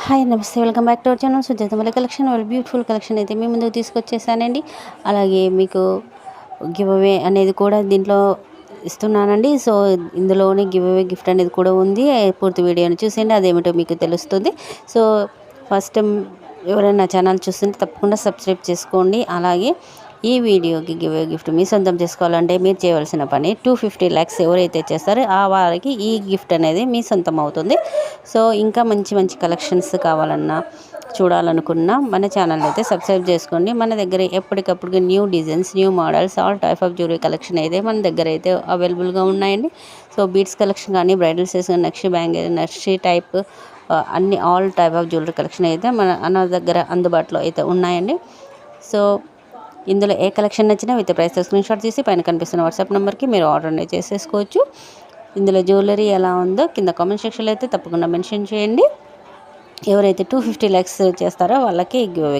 Hi నమస్తే, welcome back to our channel. Sujatha మళ్ళీ collection, వాళ్ళ బ్యూటిఫుల్ కలెక్షన్ అయితే మీ ముందుకు తీసుకొచ్చేసానండి. అలాగే మీకు గివ్ అవే అనేది కూడా దీంట్లో ఇస్తున్నానండి. సో ఇందులోనే గివ్ అవే గిఫ్ట్ అనేది కూడా ఉంది. పూర్తి వీడియోని చూసేయండి, అదేమిటో మీకు తెలుస్తుంది. సో ఫస్ట్ టైం ఎవరైనా నా ఛానల్ చూస్తుంటే తప్పకుండా సబ్స్క్రైబ్ చేసుకోండి. అలాగే ఈ వీడియోకి గివ్ అవే గిఫ్ట్ మీ సొంతం చేసుకోవాలంటే మీరు చేయవలసిన పని 250 lakhs ఎవరైతే చేస్తారో ఆ వారికి ఈ గిఫ్ట్ అనేది మీ సొంతం అవుతుంది. సో ఇంకా మంచి మంచి కలెక్షన్స్ కావాలన్నా చూడాలనుకున్నా మన ఛానల్ అయితే సబ్స్క్రైబ్ చేసుకోండి. మన దగ్గర ఎప్పటికప్పుడు new designs, new models, all type of jewellery collection అయితే మన దగ్గర అయితే అవైలబుల్గా ఉన్నాయండి. సో బీడ్స్ కలెక్షన్ కానీ, బ్రైడల్ సెట్స్ కానీ, నక్షి బ్యాంగిల్, నక్షి టైప్ అన్ని all type of jewellery collection అయితే మన దగ్గర అందుబాటులో అయితే ఉన్నాయండి. సో ఇందులో ఏ కలెక్షన్ నచ్చినా విత్ ప్రైస్ స్క్రీన్ షాట్ తీసి పైన కనిపిస్తున్న వాట్సాప్ నెంబర్కి మీరు ఆర్డర్ అనేది చేసేసుకోవచ్చు. ఇందులో జ్యువెలరీ ఎలా ఉందో కింద కామెంట్ సెక్షన్లో అయితే తప్పకుండా మెన్షన్ చేయండి. ఎవరైతే 250 lakhs చేస్తారో వాళ్ళకి గివ్ అవే